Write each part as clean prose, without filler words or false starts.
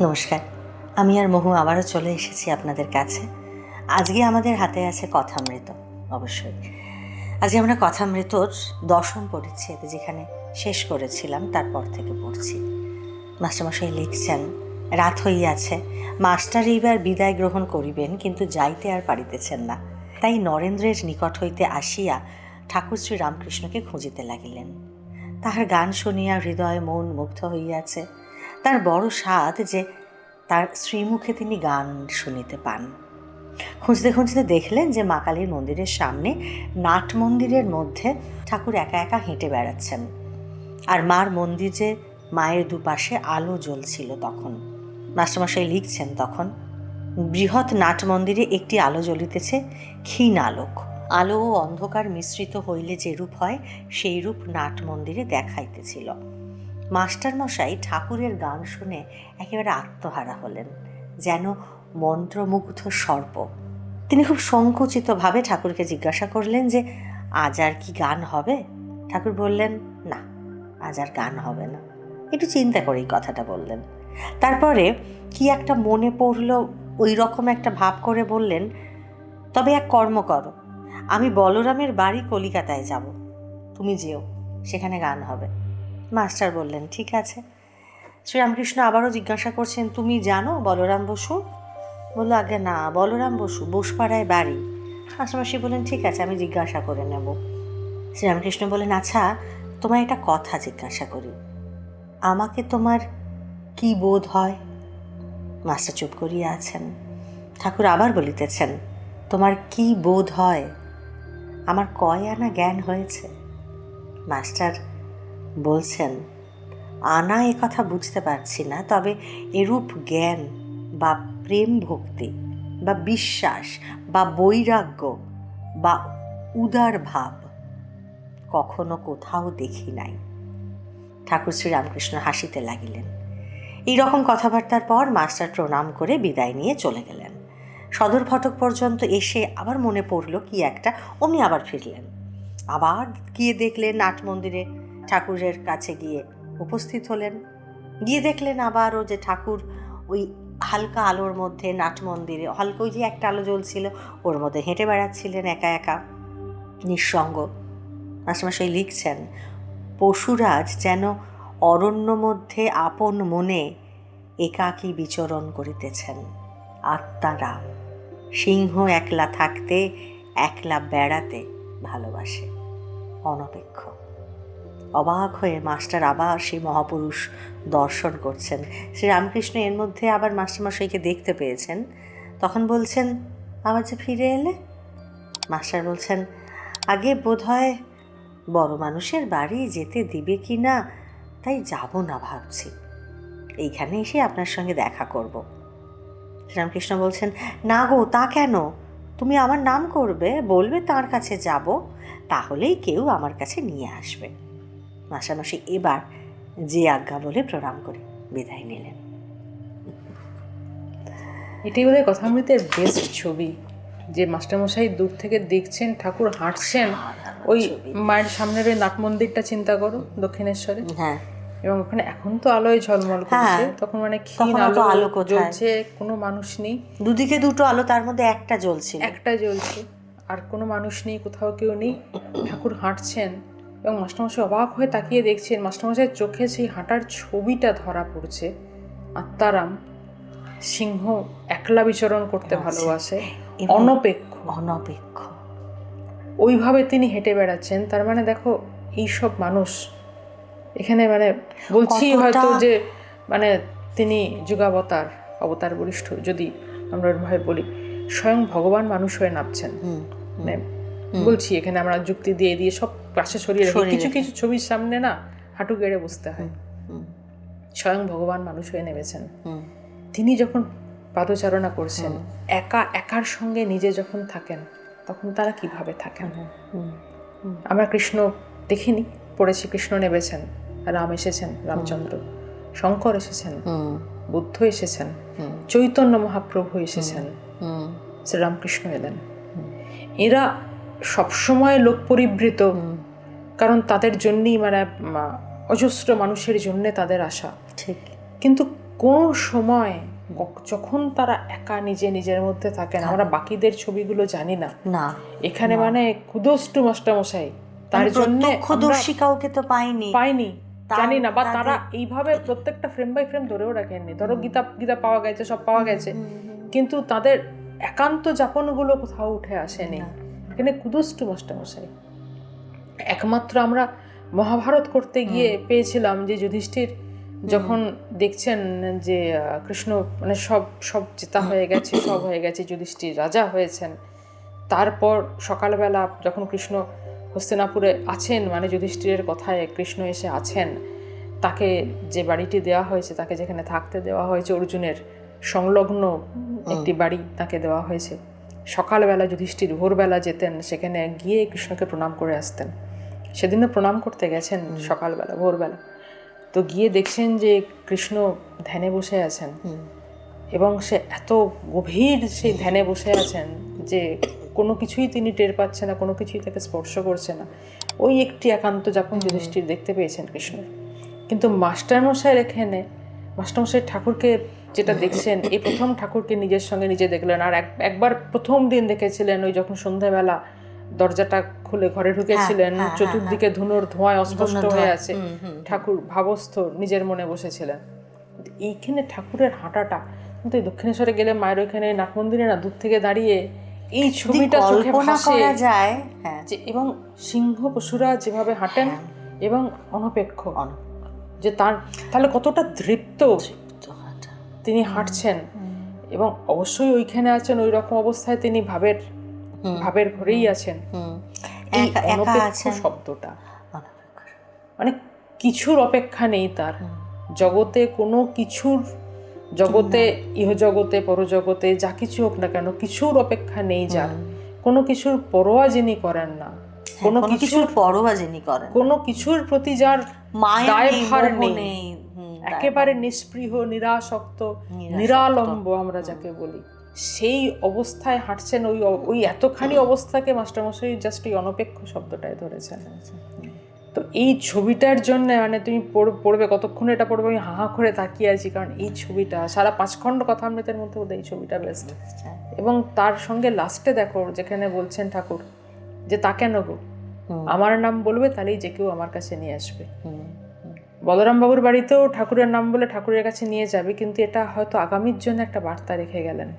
নমস্কার, আমি আর মহু আবারও চলে এসেছি আপনাদের কাছে। আজকে আমাদের হাতে আছে কথামৃত। অবশ্যই আজকে আমরা কথামৃতর 10ম পরিচ্ছেদ যেখানে শেষ করেছিলাম তারপর থেকে পড়ছি। মাস্টারমশাই লিখছেন, রাত হইয়াছে, মাস্টার এইবার বিদায় গ্রহণ করিবেন, কিন্তু যাইতে আর পারিতেছেন না। তাই নরেন্দ্রের নিকট হইতে আসিয়া ঠাকুর শ্রী রামকৃষ্ণকে খুঁজিতে লাগিলেন। তাহার গান শুনিয়া হৃদয় মন মুগ্ধ হইয়াছে। তার বড় সাধ যে তার শ্রীমুখে তিনি গান শুনিতে পান। খুঁজতে খুঁজতে দেখলেন যে মা কালীর মন্দিরের সামনে নাট মন্দিরের মধ্যে ঠাকুর একা একা হেঁটে বেড়াচ্ছেন, আর মার মন্দিরে মায়ের দুপাশে আলো জ্বলছিল। তখন মাস্টারমশাই লিখছেন, তখন বৃহৎ নাট মন্দিরে একটি আলো জ্বলিতেছে, ক্ষীণ আলোক। আলো ও অন্ধকার মিশ্রিত হইলে যেরূপ হয় সেই রূপ নাট মন্দিরে দেখাইতেছিল। মাস্টারমশাই ঠাকুরের গান শুনে একেবারে আত্মহারা হলেন, যেন মন্ত্রমুগ্ধ সর্প। তিনি খুব সংকুচিতভাবে ঠাকুরকে জিজ্ঞাসা করলেন যে আজ আর কি গান হবে? ঠাকুর বললেন, না, আজ আর গান হবে না। একটু চিন্তা করেই কথাটা বললেন। তারপরে কি একটা মনে পড়ল, ওই রকম একটা ভাব করে বললেন, তবে এক কর্ম করো, আমি বলরামের বাড়ি কলিকাতায় যাব, তুমি যেও, সেখানে গান হবে। মাস্টার বললেন, ঠিক আছে। শ্রীরামকৃষ্ণ আবারও জিজ্ঞাসা করছেন, তুমি জানো বলরাম বসু? বলল, আগে না, বলরাম বসু বোসপাড়ায় বাড়ি। মাস্টারমশাই বললেন, ঠিক আছে, আমি জিজ্ঞাসা করে নেব। শ্রীরামকৃষ্ণ বললেন, আচ্ছা, তোমায় একটা কথা জিজ্ঞাসা করি, আমাকে তোমার কি বোধ হয়? মাস্টার চুপ করিয়া আছেন। ঠাকুর আবার বলিতেছেন, তোমার কি বোধ হয়? আমার কয় আনা জ্ঞান হয়েছে? মাস্টার বলছেন, আনা এ কথা বুঝতে পারছি না, তবে এরূপ জ্ঞান বা প্রেম ভক্তি বা বিশ্বাস বা বৈরাগ্য বা উদার ভাব কখনো কোথাও দেখি নাই। ঠাকুর শ্রীরামকৃষ্ণ হাসিতে লাগিলেন। এই রকম কথাবার্তার পর মাস্টার প্রণাম করে বিদায় নিয়ে চলে গেলেন। সদর ফটক পর্যন্ত এসে আবার মনে পড়ল কি একটা, অমনি আবার ফিরলেন। আবার গিয়ে দেখলেন নাট মন্দিরে ঠাকুরের কাছে গিয়ে উপস্থিত হলেন। গিয়ে দেখলেন আবারও যে ঠাকুর ওই হালকা আলোর মধ্যে নাট মন্দিরে, হালকা ওই যে একটা আলো জ্বলছিল ওর মধ্যে হেঁটে বেড়াচ্ছিলেন একা একা, নিঃসঙ্গ। মাস্টারমশাই লিখছেন, পশুরাজ যেন অরণ্য মধ্যে আপন মনে একাকী বিচরণ করিতেছেন। আত্মারা সিংহ একলা থাকতে একলা বেড়াতে ভালোবাসে, অনপেক্ষ। অবাক হয়ে মাস্টার আবার সেই মহাপুরুষ দর্শন করছেন। শ্রীরামকৃষ্ণ এর মধ্যে আবার মাস্টারমশাইকে দেখতে পেয়েছেন। তখন বলছেন, আবার যে ফিরে এলে? মাস্টার বলছেন, আগে বোধহয় বড় মানুষের বাড়ি যেতে দিবে কি না তাই যাব না ভাবছি, এইখানে এসে আপনার সঙ্গে দেখা করব। শ্রীরামকৃষ্ণ বলছেন, না গো, তা কেন? তুমি আমার নাম করবে, বলবে তার কাছে যাব, তাহলেই কেউ আমার কাছে নিয়ে আসবে। মাস্টারমশাই এবার যে আজ্ঞা বলে প্রণাম করে বিদায় নিলেন। এটাই বোধহয় কথামৃতের বেস্ট ছবি, যে মাস্টারমশাই দূর থেকে দেখছেন ঠাকুর হাঁটছেন, ওই মায়ের সামনের ওই নাট মন্দিরটা চিন্তা করো দক্ষিণেশ্বরে, হ্যাঁ, এবং ওখানে এখন তো আলোয় ঝলমল করছে, তখন মানে ক্ষীণ আলো জ্বলছে, কোনো মানুষ নেই, দুদিকে দুটো আলো, তার মধ্যে একটা জ্বলছে, একটা জ্বলছে, আর কোনো মানুষ নেই, কোথাও কেউ নেই, ঠাকুর হাঁটছেন, এবং মাস্টারমশাই অবাক হয়ে তাকিয়ে দেখছেন। মাস্টারমশাইয়ের চোখে সেই হাঁটার ছবিটা ধরা পড়ছে। আত্মারাম, সিংহ একলা বিচরণ করতে ভালোবাসে, অনপেক্ষ, ওইভাবে তিনি হেঁটে বেড়াচ্ছেন। তার মানে দেখো, এইসব মানুষ এখানে, মানে বলছি হয়তো যে মানে তিনি যুগাবতার, অবতার বরিষ্ঠ, যদি আমরা ওইভাবে বলি, স্বয়ং ভগবান মানুষ হয়ে নামছেন। মানে বলছি, এখানে আমরা যুক্তি দিয়ে দিয়ে সব পাশে সরিয়ে রাখি, কিছু কিছু ছবির সামনে না হাঁটু গেড়ে বসতে হয়। স্বয়ং ভগবান মানুষ হয়ে নেমেছেন। তিনি যখন পাদচারণা করছেন, একার সঙ্গে নিজে যখন থাকেন, তখন তারা কিভাবে থাকেন? আমরা কৃষ্ণ দেখিনি, পড়েছি কৃষ্ণ নেমেছেন, রাম এসেছেন, রামচন্দ্র, শঙ্কর এসেছেন, বুদ্ধ এসেছেন, চৈতন্য মহাপ্রভু এসেছেন, শ্রীরামকৃষ্ণ এলেন। এরা সবসময় লোক পরিবৃত, কারণ তাদের জন্যই, মানে অজস্র মানুষের জন্যে তাদের আশা। ঠিক, কিন্তু কোনো সময় যখন তারা একা নিজের মধ্যে থাকেন, আমরা বাকিদের ছবিগুলো জানি না, না এখানে মানে কুদোস্টু মাস্টারমশাই, তার জন্য প্রত্যক্ষদর্শী কাউকে তো পাইনি, জানি না, বা তারা এইভাবে প্রত্যেকটা ফ্রেম বাই ফ্রেম ধরেও রাখেননি। ধরো গীতা পাওয়া গেছে, সব পাওয়া গেছে, কিন্তু তাদের একান্ত যাপনগুলো কোথাও উঠে আসেনি। এখানে কুদোস্টু মাস্টারমশাই। একমাত্র আমরা মহাভারত করতে গিয়ে পেয়েছিলাম যে যুধিষ্ঠির যখন দেখছেন যে কৃষ্ণ মানে সব জেতা হয়ে গেছে, সব হয়ে গেছে, যুধিষ্ঠির রাজা হয়েছেন, তারপর সকালবেলা যখন কৃষ্ণ হস্তিনাপুরে আছেন, মানে যুধিষ্ঠিরের কথায় কৃষ্ণ এসে আছেন, তাকে যে বাড়িটি দেওয়া হয়েছে, তাকে যেখানে থাকতে দেওয়া হয়েছে, অর্জুনের সংলগ্ন একটি বাড়ি তাকে দেওয়া হয়েছে, সকালবেলা যুধিষ্ঠির ভোরবেলা যেতেন, সেখানে গিয়ে কৃষ্ণকে প্রণাম করে আসতেন। সেদিনও প্রণাম করতে গেছেন সকালবেলা ভোরবেলা, তো গিয়ে দেখছেন যে কৃষ্ণ ধ্যানে বসে আছেন, এবং সে এত গভীর সেই ধ্যানে বসে আছেন যে কোনো কিছুই তিনি টের পাচ্ছেন না, কোনো কিছুই তাকে স্পর্শ করছে না। ওই একটি একান্ত যাপন যুধিষ্ঠির দেখতে পেয়েছেন কৃষ্ণের। কিন্তু মাস্টারমশাইয়ের এখানে, মাস্টারমশাই ঠাকুরকে যেটা দেখছেন, এই প্রথম ঠাকুরকে নিজের সঙ্গে নিজে দেখলেন। আর একবার প্রথম দিন দেখেছিলেন ওই যখন সন্ধ্যাবেলা দরজাটা খুলে ঘরে ঢুকেছিলেন, চতুর্দিকে ধুনোর ধোঁয়ায় অস্পষ্ট হয়ে আছে, ঠাকুর ভাবস্থ নিজের মনে বসেছিলেন। এইখানে ঠাকুরের হাঁটাটা কিন্তু দক্ষিণেশ্বরে গেলে মায়ের ওইখানে নাট মন্দিরে না, দূর থেকে দাঁড়িয়ে এই ছবিটা চোখে ভাসে যায় যে, এবং সিংহ পশুরা যেভাবে হাঁটেন এবং অনপেক্ষ, যে তাহলে কতটা দৃপ্ত তিনি হাঁটছেন, এবং অবশ্যই ওইখানে আছেন ওই রকম অবস্থায়, তিনি ভাবের ঘরেই আছেন। এই অনপেক্ষ শব্দটা মানে কিছুর অপেক্ষা নেই তার জগতে, কোনো কিছুর জগতে, ইহজগতে পরজগতে যা কিছু হোক না কেন, কিছুর অপেক্ষা নেই যার, কোনো কিছুর পরোয়া যিনি করেন না, কোনো কিছুর পরোয়া যিনি করেন, কোনো কিছুর প্রতি যার দায়ভার নেই, একেবারে নিষ্পৃহ, নিরাসক্ত, নিরালম্ব আমরা যাকে বলি, সেই অবস্থায় হাঁটছেন। ওই এতখানি অবস্থাকে মাস্টারমশাই জাস্ট এই অনপেক্ষ শব্দটায় ধরেছেন। তো এই ছবিটার জন্য মানে তুমি পড়বে, কতক্ষণ এটা পড়বে আমি হাঁ করে তাকিয়ে আছি, কারণ এই ছবিটা সারা 5 খণ্ড কথামৃতের মধ্যে এই ছবিটা বেস্ট। এবং তার সঙ্গে লাস্টে দেখো যেখানে বলছেন ঠাকুর যে তা কেন গো, আমার নাম বলবে তাহলেই যে কেউ আমার কাছে নিয়ে আসবে। বলরাম বাবুর বাড়িতেও ঠাকুরের নাম বলে ঠাকুরের কাছে নিয়ে যাবে, কিন্তু এটা হয়তো আগামীর জন্য একটা বার্তা রেখে গেলেন।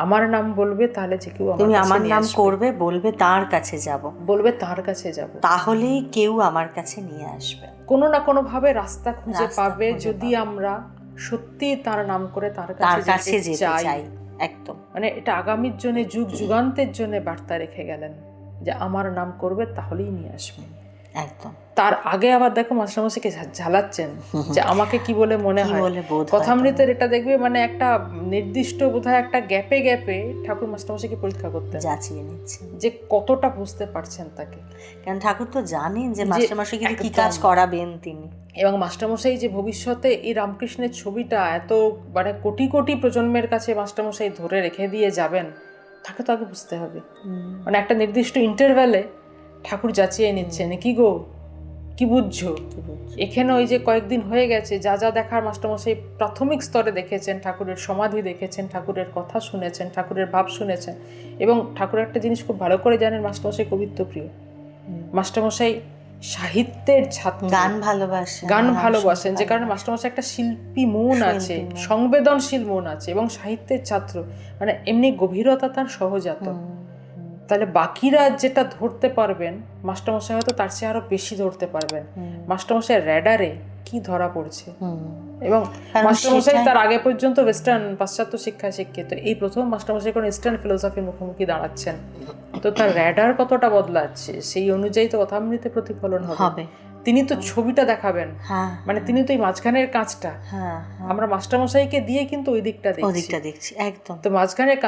আমার নাম বলবে তাহলে যে কেউ আমার নাম করবে, বলবে তার কাছে যাব, তাহলেই কেউ আমার কাছে নিয়ে আসবে। কোনো না কোনো ভাবে রাস্তা খুঁজে পাবে যদি আমরা সত্যি তার নাম করে তার কাছে যেতে চাই। একদম মানে এটা আগামীর জন্য, যুগ যুগান্তের জন্য বার্তা রেখে গেলেন যে আমার নাম করবে তাহলেই নিয়ে আসবে। একদম। তার আগে আবার দেখো মাস্টারমশাইকে ঝালাচ্ছেন যে আমাকে কি বলে মনে হয়। কথামৃতের এটা দেখবে মানে একটা নির্দিষ্ট বোধহয় একটা গ্যাপে ঠাকুর মাস্টারমশাইকে পরীক্ষা করতে যাচিয়ে নিচ্ছেন যে কতটা বুঝতে পারছেন তাকে, কারণ ঠাকুর তো জানেন যে মাস্টারমশাইকে কি কাজ করাবেন তিনি, এবং মাস্টারমশাই যে ভবিষ্যতে এই রামকৃষ্ণের ছবিটা এত মানে কোটি কোটি প্রজন্মের কাছে মাস্টারমশাই ধরে রেখে দিয়ে যাবেন, তাকে তো আগে বুঝতে হবে। মানে একটা নির্দিষ্ট ইন্টারভ্যালে ঠাকুর যাচিয়ে নিচ্ছেন, কি গো কি বুঝছো। এখানে ওই যে কয়েকদিন হয়ে গেছে যা যা দেখার মাস্টারমশাই প্রাথমিক স্তরে দেখেছেন, ঠাকুরের সমাধি দেখেছেন, ঠাকুরের কথা শুনেছেন, ঠাকুরের ভাব শুনেছেন, এবং ঠাকুরের একটা জিনিস খুব ভালো করে জানেন, মাস্টারমশাই কবিত্ব প্রিয়, মাস্টারমশাই সাহিত্যের ছাত্র, গান ভালোবাসেন, যে কারণে মাস্টারমশাই একটা শিল্পী মন আছে, সংবেদনশীল মন আছে, এবং সাহিত্যের ছাত্র মানে এমনি গভীরতা তার সহজাত। তাহলে বাকিরা যেটা ধরতে পারবেন মাস্টারমশাই হয়তো তার চেয়ে আরো বেশি ধরতে পারবেন। মাস্টারমশাই র্যাডারে কি ধরা পড়ছে, এবং মাস্টারমশাই তার আগে পর্যন্ত ওয়েস্টার্ন পাশ্চাত্য শিক্ষায় শিক্ষিত, এই প্রথম মাস্টারমশাই কোন ইস্টার্ন ফিলোসফির মুখোমুখি দাঁড়াচ্ছেন, তো তার র্যাডার কতটা বদলাচ্ছে সেই অনুযায়ী তো কথামৃতে প্রতিফলন হবে। তিনি তো ছবিটা দেখাবেন, মানে তিনি তো এই মাঝখানের কাজটা, আমরা মাস্টারমশাইকে দিয়ে কিন্তু ওই দিকটা দেখছি একদম। তো মাঝখানের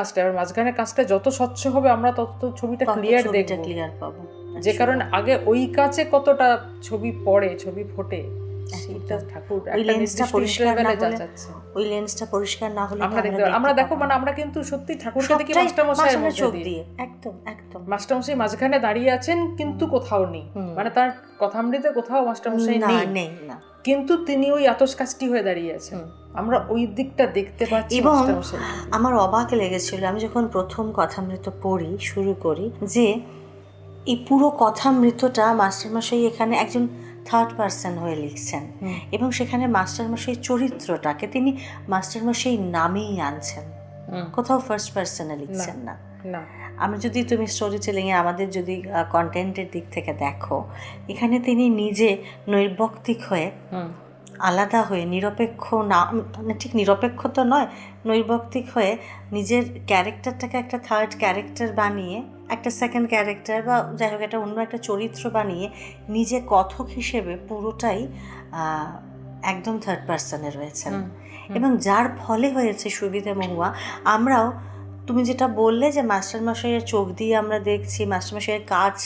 কাজটা যত স্বচ্ছ হবে আমরা তত ছবিটা ক্লিয়ার পাবো, যে কারণে আগে ওই কাছে কতটা ছবি পড়ে, ছবি ফোটে, সেইটা ঠাকুর একটা নির্দিষ্ট ইন্টারভ্যালে যাচাচ্ছেন। ওই লেন্সটা পরিষ্কার না হলে আমরা দেখতে আমরা দেখো মানে আমরা কিন্তু সত্যি ঠাকুরকে দেখি মাস্টারমশাইয়ের মধ্যে চোখ দিয়ে। দিয়ে, একদম একদম। মাস্টারমশাই মাঝখানে দাঁড়িয়ে আছেন কিন্তু কোথাও নেই, মানে তার কথামৃতে কোথাও মাস্টারমশাই নেই, না, কিন্তু তিনি ওই আতশকাষ্টি হয়ে দাঁড়িয়ে আছেন। আমরা ওই দিকটা দেখতে পাচ্ছি। এবং আমার অবাক লেগেছিল আমি যখন প্রথম কথামৃত পড়ি শুরু করি, যে এই পুরো কথামৃতটা মাস্টারমশাই এখানে একজন থার্ড পার্সন হয়ে লিখছেন, এবং সেখানে মাস্টারমশাই চরিত্রটাকে তিনি মাস্টারমশাই নামেই আনছেন, কোথাও ফার্স্ট পার্সনে লিখছেন না। আমরা যদি তুমি স্টোরি টেলিংয়ে আমাদের যদি কন্টেন্টের দিক থেকে দেখো, এখানে তিনি নিজে নৈর্ব্যক্তিক হয়ে, আলাদা হয়ে, নিরপেক্ষ না, ঠিক নিরপেক্ষ তো নয়, নৈর্ব্যক্তিক হয়ে নিজের ক্যারেক্টারটাকে একটা থার্ড ক্যারেক্টার বানিয়ে, একটা সেকেন্ড ক্যারেক্টার বা যাই হোক একটা অন্য একটা চরিত্র বানিয়ে নিজে কথক হিসেবে পুরোটাই একদম থার্ড পার্সনে রয়েছেন। এবং যার ফলে হয়েছে সুবিধে মহুয়া, আমরাও তুমি যেটা বললে যে মাস্টারমশাইয়ের চোখ দিয়ে আমরা দেখছি মাস্টারমশাইয়ের কাজ,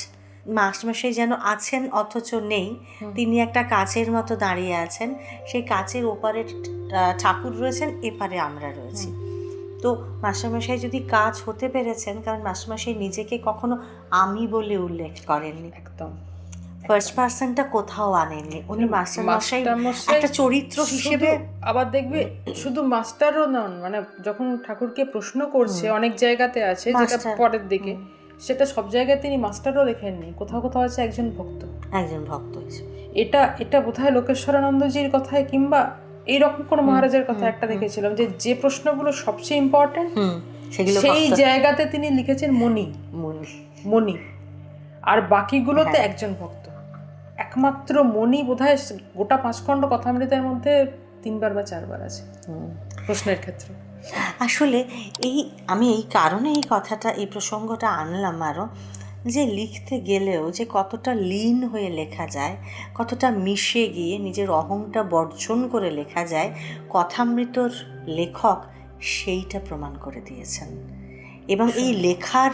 মাস্টারমশাই যেন আছেন অথচ নেই, তিনি একটা কাচের মতো দাঁড়িয়ে আছেন, সেই কাচের ওপারে ঠাকুর রয়েছেন, এপারে আমরা রয়েছি। তো মাস্টারমশাই যদি কাজ হতে পেরেছেন, কারণ মাস্টারমশাই নিজেকে কখনো আমি বলে উল্লেখ করেননি, একদম ফার্স্ট পার্সনটা কোথাও আনেননি, উনি মাস্টারমশাই একটা চরিত্র হিসেবে। আবার দেখবে শুধু মাস্টারও নন, মানে যখন ঠাকুরকে প্রশ্ন করছে অনেক জায়গাতে আছে যেটা পরের দিকে, সেটা সব জায়গায় তিনি মাস্টারও লেখেননি, কোথাও কোথাও আছে একজন ভক্ত এটা বোধহয় লোকেশ্বরানন্দজির কথায় কিংবা এইরকম কোনো মহারাজের কথা একটা দেখেছিলাম, যে প্রশ্নগুলো সবচেয়ে ইম্পর্টেন্ট সেই জায়গাতে তিনি লিখেছেন মণি, আর বাকিগুলোতে একজন ভক্ত। একমাত্র মণি বোধহয় গোটা 5 খণ্ড কথামৃতের মধ্যে 3বার বা 4বার আছে প্রশ্নের ক্ষেত্রে। আসলে আমি এই কারণে এই কথাটা, এই প্রসঙ্গটা আনলাম আরও, যে লিখতে গেলেও যে কতটা লীন হয়ে লেখা যায়, কতটা মিশে গিয়ে নিজের অহংটা বর্জন করে লেখা যায়, কথামৃতর লেখক সেইটা প্রমাণ করে দিয়েছেন। এবং এই লেখার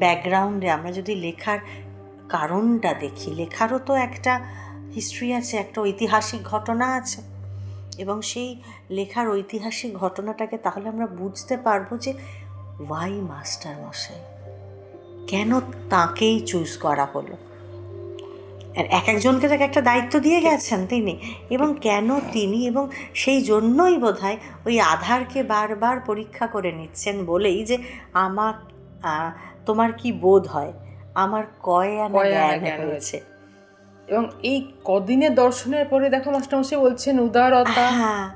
ব্যাকগ্রাউন্ডে আমরা যদি লেখার কারণটা দেখি, লেখারও তো একটা হিস্ট্রি আছে, একটা ঐতিহাসিক ঘটনা আছে, এবং সেই লেখার ঐতিহাসিক ঘটনাটাকে তাহলে আমরা বুঝতে পারবো যে ওয়াই মাস্টারমশাই, কেন তাকেই চুজ করা হলো, এক একজনকে তাকে একটা দায়িত্ব দিয়ে গেছেন তিনি, এবং কেন তিনি, এবং সেই জন্যই বোধহয় ওই আধারকে বারবার পরীক্ষা করে নিচ্ছেন বলেই যে আমার তোমার কি বোধ হয়, আমার কয় আনা জ্ঞান হয়েছে। এবং এই কদিনের দর্শনের পরে দেখো মাস্টারমশাই বলছেন উদারতা,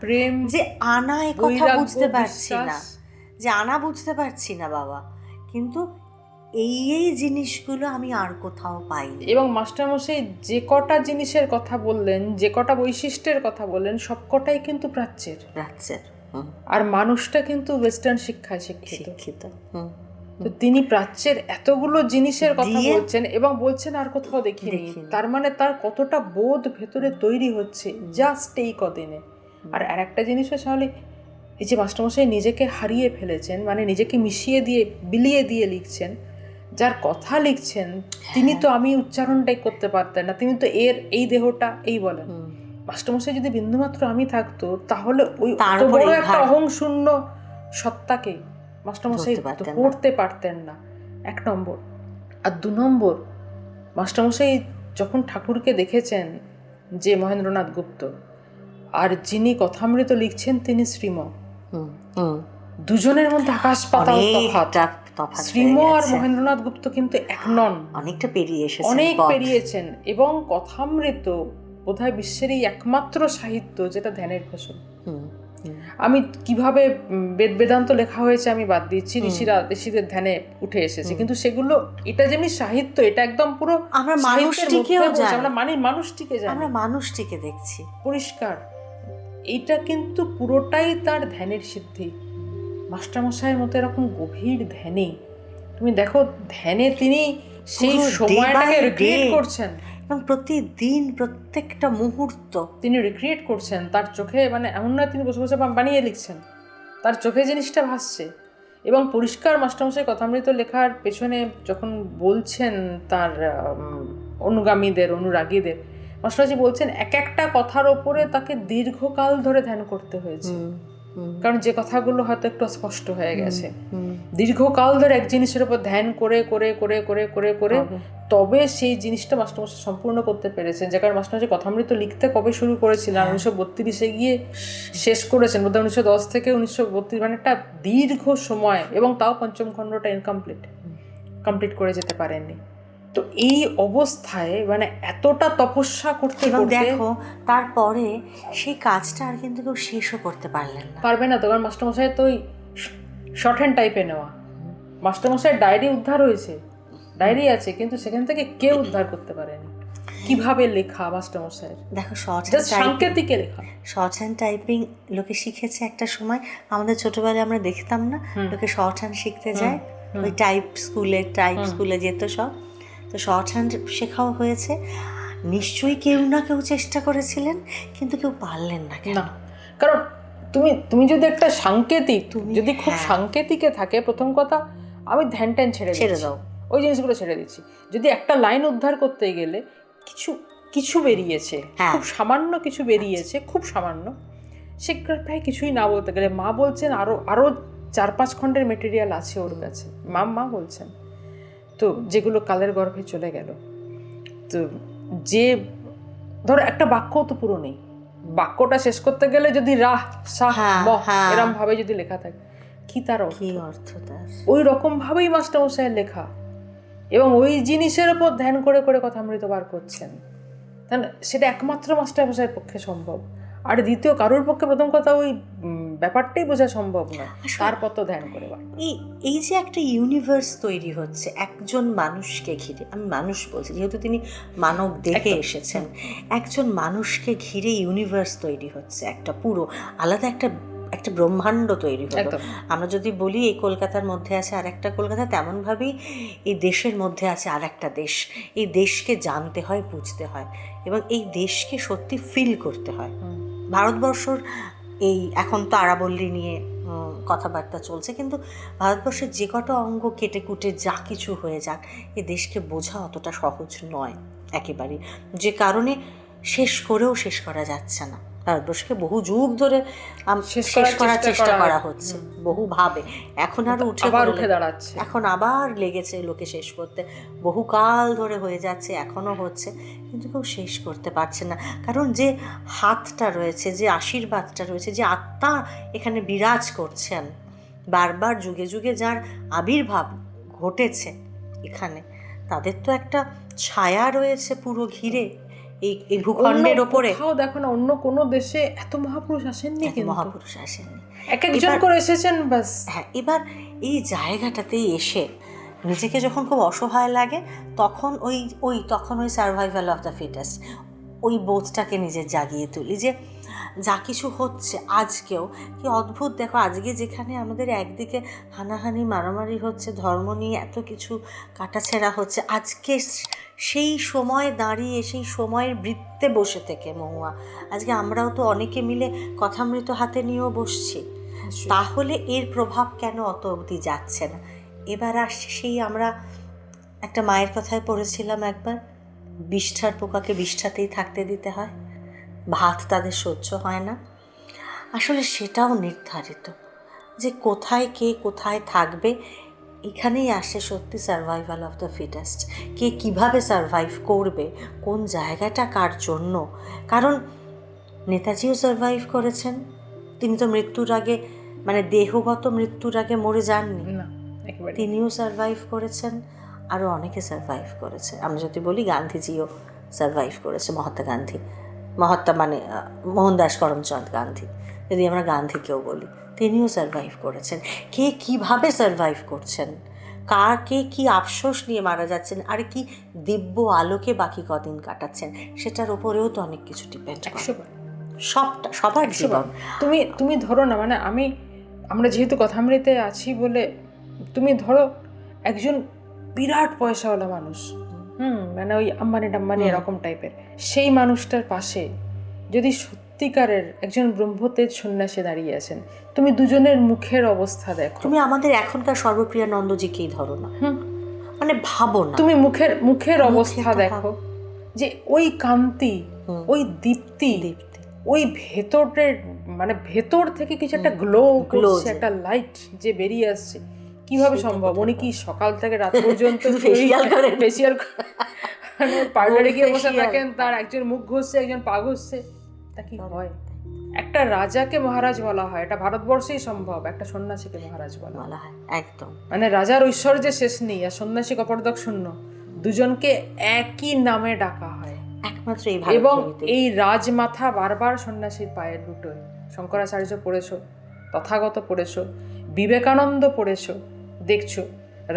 প্রেম, যে আনায় কথা বুঝতে পারছি না, যে আনা বুঝতে পারছি না বাবা, কিন্তু এই জিনিসগুলো আমি আর কোথাও পাইনি। এবং মাস্টারমশাই যে কটা জিনিসের কথা বললেন, যে কটা বৈশিষ্ট্যের কথা বললেন, সবকটাই কিন্তু প্রাচ্যের। আর মানুষটা কিন্তু ওয়েস্টার্ন শিক্ষায় শিক্ষিত। তো তিনি প্রাচ্যের এতগুলো জিনিসের কথা বলছেন এবং বলছেন আর কোথাও দেখিনি। তার মানে তার কতটা বোধ ভেতরে তৈরি হচ্ছে জাস্ট এই কদিনে। আর একটা জিনিস তাহলে এই যে মাস্টারমশাই নিজেকে হারিয়ে ফেলেছেন, মানে নিজেকে মিশিয়ে দিয়ে বিলিয়ে দিয়ে লিখছেন, যার কথা লিখছেন তিনি তো আমি উচ্চারণটাই করতে পারতেন না, তিনি তো এই দেহটা এই বলেন। মাস্টারমশাই যদি বিন্দুমাত্র আমি থাকতো তাহলে ওই বড় একটা অহং শূন্য সত্তাকে মাস্টারমশাই পড়তে পারতেন না, 1 নম্বর। আর 2 নম্বর, মাস্টারমশাই যখন ঠাকুরকে দেখেছেন যে মহেন্দ্রনাথ গুপ্ত, আর যিনি কথামৃত লিখছেন তিনি শ্রীম, দুজনের মধ্যে আকাশ পাতাল তফাৎ। শ্রীম আর মহেন্দ্রনাথ গুপ্ত কিন্তু এক নন, অনেকটা অনেক পেরিয়েছেন। এবং কথামৃত বোধহয় বিশ্বের এই একমাত্র সাহিত্য যেটা ধ্যানের ফসল। আমি কিভাবে বেদান্ত লেখা হয়েছে আমি বাদ দিচ্ছি, ঋষিদের ধ্যানে উঠে এসেছে, কিন্তু সেগুলো এটা যেমনি সাহিত্য, এটা একদম পুরো আমরা মানুষটিকে জানি, আমরা মানুষটিকে দেখছি পরিষ্কার। এইটা কিন্তু পুরোটাই তার ধ্যানের সিদ্ধি। মাস্টারমশাইয়ের মতো এরকম গভীর ধ্যানে, তুমি দেখো ধ্যানে তিনি সেই সময়টাকে রিক্রিয়েট করছেন, এবং প্রতিদিন প্রত্যেকটা মুহূর্ত তিনি রিক্রিয়েট করছেন। তার চোখে মানে এমন নয় তিনি বসে বসে বানিয়ে লিখছেন, তার চোখে জিনিসটা ভাসছে। এবং পরিষ্কার মাস্টারমশাই কথামৃত লেখার পেছনে যখন বলছেন তার অনুগামীদের, অনুরাগীদের, মাস্টারমশাই বলছেন এক একটা কথার ওপরে তাকে দীর্ঘকাল ধরে ধ্যান করতে হয়েছে। কারণ যে কথাগুলো হয়তো একটু স্পষ্ট হয়ে গেছে, দীর্ঘকাল ধরে এক জিনিসের উপর ধ্যান করে করে করে করে করে করে তবে সেই জিনিসটা মাস্টারমশাই সম্পূর্ণ করতে পেরেছেন। যে কারণে মাস্টারমশাই কথামৃত লিখতে কবে শুরু করেছিলেন, 1932-এ গিয়ে শেষ করেছেন বোধহয় 1910 থেকে 1932, মানে একটা দীর্ঘ সময়, এবং তাও পঞ্চম খণ্ডটা কমপ্লিট করে যেতে পারেননি। তো এই অবস্থায় মানে এতটা তপস্যা করতে এবং করতে দেখো তারপরে সেই কাজটা আর কিন্তু কেউ শেষও করতে পারলেন না। পারবে না তো, কারণ মাস্টারমশাই তো ওই শর্ট হ্যান্ড টাইপে নেওয়া। মাস্টারমশাই ডায়েরি উদ্ধার হয়েছে, ডায়েরি আছে, কিন্তু সেখান থেকে কেউ উদ্ধার করতে পারেনি কিভাবে লেখা মাস্টারমশাইয়ের। দেখো সাংকেতিকে লেখা, শর্ট হ্যান্ড টাইপিং লোকে শিখেছে একটা সময়। আমাদের ছোটবেলায় আমরা দেখতাম না, লোকে শর্ট হ্যান্ড শিখতে যায়, ওই টাইপ স্কুলে যেত সব। তো শর্ট হ্যান্ড শেখাও হয়েছে, নিশ্চয়ই কেউ না কেউ চেষ্টা করেছিলেন, কিন্তু কেউ পারলেন না। কেন? কারণ তুমি যদি একটা সাংকেতিক, যদি খুব সাংকেতিকে থাকে, প্রথম কথা আমি ধ্যান ট্যান ছেড়ে দাও, ওই জিনিসগুলো ছেড়ে দিচ্ছি। যদি একটা লাইন উদ্ধার করতে গেলে কিছু বেরিয়েছে, খুব সামান্য কিছু বেরিয়েছে, খুব সামান্য, সে প্রায় কিছুই না বলতে গেলে মা বলছেন আরো 4-5 খণ্ডের মেটেরিয়াল আছে ওর কাছে, মা বলছেন, তো যেগুলো কালের গর্ভে চলে গেল। তো যে ধরো একটা বাক্য তো পুরো নেই, বাক্যটা শেষ করতে গেলে যদি রাহ সাহ বহ এরম ভাবে যদি লেখা থাকে, কি তার অর্থ, ওই রকম ভাবেই মাস্টারমশাইয়ের লেখা, এবং ওই জিনিসের উপর ধ্যান করে করে কথামৃত বার করছেন। তাহলে সেটা একমাত্র মাস্টারমশাইয়ের পক্ষে সম্ভব। আর দ্বিতীয় কারোর পক্ষে প্রথম কথা ওই ব্যাপারটাই বোঝা সম্ভব নয়, তারপর তো ধ্যান করে। এই যে একটা ইউনিভার্স তৈরি হচ্ছে একজন মানুষকে ঘিরে, আমি মানুষ বলছি যেহেতু তিনি মানব দেহে এসেছেন, একজন মানুষকে ঘিরে ইউনিভার্স তৈরি হচ্ছে, একটা পুরো আলাদা একটা ব্রহ্মাণ্ড তৈরি হলো। আমরা যদি বলি এই কলকাতার মধ্যে আছে আর একটা কলকাতা, তেমনভাবেই এই দেশের মধ্যে আছে আর একটা দেশ। এই দেশকে জানতে হয়, বুঝতে হয়, এবং এই দেশকে সত্যি ফিল করতে হয়। ভারতবর্ষর এই এখন তো আরাবল্লী নিয়ে কথাবার্তা চলছে, কিন্তু ভারতবর্ষের যে কটা অঙ্গ কেটে কুটে যা কিছু হয়ে যাক, এই দেশকে বোঝা অতটা সহজ নয় একেবারেই, যে কারণে শেষ করা যাচ্ছে না। ভারতবর্ষকে বহু যুগ ধরে শেষ করার চেষ্টা করা হচ্ছে, বহুভাবে। এখন আরো উঠে দাঁড়াচ্ছে, এখন আবার লেগেছে লোকে শেষ করতে, বহুকাল ধরে হয়ে যাচ্ছে, এখনো হচ্ছে, কিন্তু কেউ শেষ করতে পারছে না। কারণ যে হাতটা রয়েছে, যে আশীর্বাদটা রয়েছে, যে আত্মা এখানে বিরাজ করছেন, বারবার যুগে যুগে যার আবির্ভাব ঘটেছে এখানে, তাদের তো একটা ছায়া রয়েছে পুরো ঘিরে এই ভূখণ্ডের ওপরে। দেখো না, অন্য কোনো দেশে এত মহাপুরুষ আসেননি, একজন করে এসেছেন বাস। হ্যাঁ, এবার এই জায়গাটাতেই এসে নিজেকে যখন খুব অসহায় লাগে, তখন ওই সার্ভাইভাল অফ দ্য ফিটেস্ট, ওই বোধটাকে নিজের জাগিয়ে তুলি, যে যা কিছু হচ্ছে আজকেও কি অদ্ভুত। দেখো আজকে যেখানে আমাদের একদিকে হানাহানি মারামারি হচ্ছে, ধর্ম নিয়ে এত কিছু কাটাছেঁড়া হচ্ছে, আজকে সেই সময় দাঁড়িয়ে, সেই সময়ের বৃত্তে বসে থেকে মহুয়া, আজকে আমরাও তো অনেকে মিলে কথামৃত হাতে নিয়েও বসছি, তাহলে এর প্রভাব কেন অত অবধি যাচ্ছে না? এবার আসছে সেই, আমরা একটা মায়ের কথায় পড়েছিলাম একবার, বিষ্ঠার পোকাকে বিষ্ঠাতেই থাকতে দিতে হয়, ভাত তাদের সহ্য হয় না। আসলে সেটাও নির্ধারিত যে কোথায় কে কোথায় থাকবে, এখানেই আসে সত্যি সার্ভাইভাল অফ দ্য ফিটেস্ট। কে কীভাবে সার্ভাইভ করবে, কোন জায়গাটা কার জন্য। কারণ নেতাজিও সার্ভাইভ করেছেন, তিনি তো মৃত্যুর আগে, মানে দেহগত মৃত্যুর আগে মরে যাননি, তিনিও সার্ভাইভ করেছেন, আরও অনেকে সার্ভাইভ করেছে। আমরা যদি বলি গান্ধীজিও সার্ভাইভ করেছে, মহাত্মা মানে মোহনদাস করমচাঁদ গান্ধী, যদি আমরা গান্ধীকেও বলি, তিনিও সার্ভাইভ করেছেন। কে কীভাবে সার্ভাইভ করছেন, কে কী আফসোস নিয়ে মারা যাচ্ছেন, আর কি দিব্য আলোকে বাকি কদিন কাটাচ্ছেন, সেটার ওপরেও তো অনেক কিছু ডিপেন্ড করে। সবার জীবন তুমি ধরো না, মানে আমরা যেহেতু কথামৃতে আছি বলে, তুমি ধরো একজন বিরাট পয়সাওয়ালা মানুষ, মানে ওই আম্বানি এরকম টাইপের, সেই মানুষটার পাশে যদি সত্যিকারের একজন ব্রহ্মতেজ সন্ন্যাসী দাঁড়িয়ে আছেন, তুমি দুজনের মুখের অবস্থা দেখো। তুমি আমাদের এখনকার সর্বপ্রিয়ানন্দজিকেই ধরো না, মানে ভাবো না, তুমি মুখের অবস্থা দেখো, যে ওই কান্তি, ওই দীপ্তি, ওই ভেতরের মানে ভেতর থেকে কিছু একটা গ্লো করছে, একটা লাইট যে বেরিয়ে আসছে। কিভাবে সম্ভব? উনি কি সকাল থেকে রাত পর্যন্ত ফেসিয়াল মানে পার্লারে গিয়ে বসে থাকেন, তার একজন মুখ ঘষছে, একজন পা ঘষছে? তা কি হয়? একটা রাজাকে মহারাজ বলা হয়, এটা ভারতবর্ষেই সম্ভব, একটা সন্ন্যাসীকে মহারাজ বলা হয়। একদম মানে রাজার ঐশ্বর্যের শেষ নেই, আর সন্ন্যাসী কপর্দক শূন্য, দুজনকে একই নামে ডাকা হয় একমাত্র এই এবং ভারতভূমিতে। এই রাজমাথা বারবার সন্ন্যাসীর পায়ে লুটোয়। শঙ্করাচার্য পড়েছো, তথাগত পড়েছো, বিবেকানন্দ পড়েছো, দেখছো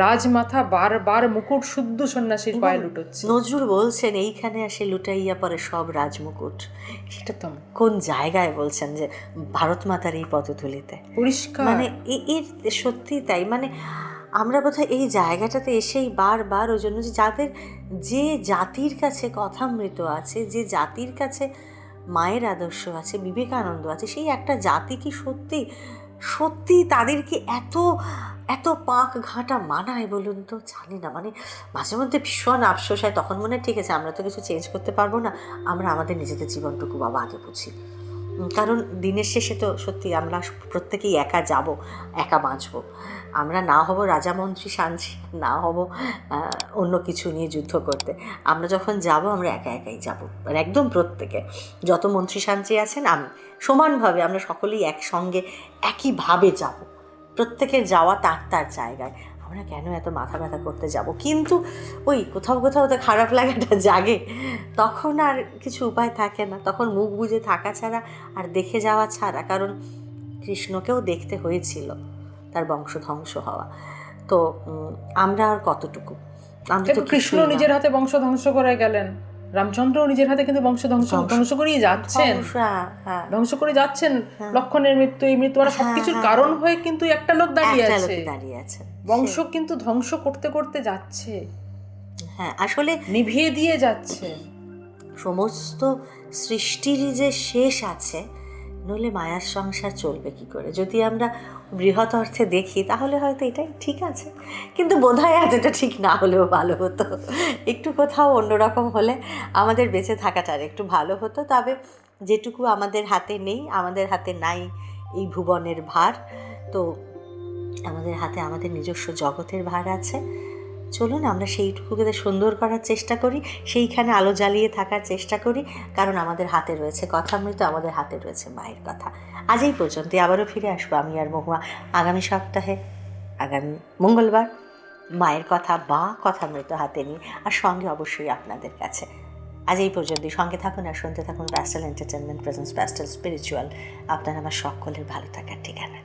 রাজমাথা বারবার মুকুট শুদ্ধ সন্ন্যাসীর পায়ে লুটোচ্ছে। নজরুল বলছেন এইখানে আসে লুটাইয়া পরে সব রাজমুকুট। সেটা তো কোন জায়গায় বলছেন যে ভারত মাতার এই পদধূলিতে পরিষ্কার। মানে এর সত্যি তাই। মানে আমরা বোধহয় এই জায়গাটাতে এসেই বারবার ওই জন্য, যে যাদের যে জাতির কাছে কথামৃত আছে, যে জাতির কাছে মায়ের আদর্শ আছে, বিবেকানন্দ আছে, সেই একটা জাতি কি সত্যি সত্যি তাদেরকে এত এত পাক ঘাঁটা মানায় বলুন তো? জানি না, মানে মাঝে মধ্যে ভীষণ আফসোস হয়। তখন মনে হয় ঠিক আছে, আমরা তো কিছু চেঞ্জ করতে পারবো না, আমরা আমাদের নিজেদের জীবনটুকু বাবা আগে বুঝি। কারণ দিনের শেষে তো সত্যি আমরা প্রত্যেকেই একা যাব, একা বাঁচব। আমরা না হব রাজামন্ত্রী সাঞ্চি, না হব অন্য কিছু নিয়ে যুদ্ধ করতে। আমরা যখন যাব আমরা একা একাই যাব, আর একদম প্রত্যেকে, যত মন্ত্রী সাঞ্চি আছেন আমি সমানভাবে, আমরা সকলেই একসঙ্গে একইভাবে যাব। প্রত্যেকের যাওয়া তার তার জায়গায়। আমরা কেন এত মাথা ব্যথা করতে যাব? কিন্তু ওই কোথাও কোথাও তো খারাপ লাগাটা জাগে, তখন আর কিছু উপায় থাকে না, তখন মুখ বুজে থাকা ছাড়া আর দেখে যাওয়া ছাড়া। কারণ কৃষ্ণকেও দেখতে হয়েছিল তার বংশ ধ্বংস হওয়া, তো আমরা আর কতটুকু? আমরা তো কৃষ্ণ নিজের হাতে বংশ ধ্বংস করে গেলেন, রামচন্দ্রও নিজের হাতে কিন্তু বংশ ধ্বংস করেই যাচ্ছেন, ধ্বংস করে যাচ্ছেন। লক্ষণের মৃত্যু, এই মৃত্যু, মানে সবকিছুর কারণ হয়ে কিন্তু একটা লোক দাঁড়িয়ে আছে, বংশ কিন্তু ধ্বংস করতে করতে যাচ্ছে। হ্যাঁ, আসলে নিভিয়ে দিয়ে যাচ্ছে। সমস্ত সৃষ্টিরই যে শেষ আছে, নইলে মায়ার সংসার চলবে কি করে? যদি আমরা বৃহৎ অর্থে দেখি তাহলে হয়তো এটাই ঠিক আছে, কিন্তু বোধহয় এতটা ঠিক না হলেও ভালো হতো। একটু কোথাও অন্যরকম হলে আমাদের বেঁচে থাকাটা আর একটু ভালো হতো। তবে যেটুকু আমাদের হাতে নেই, আমাদের হাতে নাই এই ভুবনের ভার, তো আমাদের হাতে আমাদের নিজস্ব জগতের ভার আছে। চলুন আমরা সেইটুকুকে সুন্দর করার চেষ্টা করি, সেইখানে আলো জ্বালিয়ে থাকার চেষ্টা করি, কারণ আমাদের হাতে রয়েছে কথামৃত, আমাদের হাতে রয়েছে মায়ের কথা। আজ এই পর্যন্ত, আবারও ফিরে আসবো আমি আর মহুয়া আগামী সপ্তাহে, আগামী মঙ্গলবার, মায়ের কথা বা কথামৃত হাতে নিয়ে, আর সঙ্গে অবশ্যই আপনাদের কাছে। আজ এই পর্যন্তই, সঙ্গে থাকুন আর শুনতে থাকুন pastel entertainment presents pastel spiritual, আপনার আমার সকলের ভালো থাকার ঠিকানা।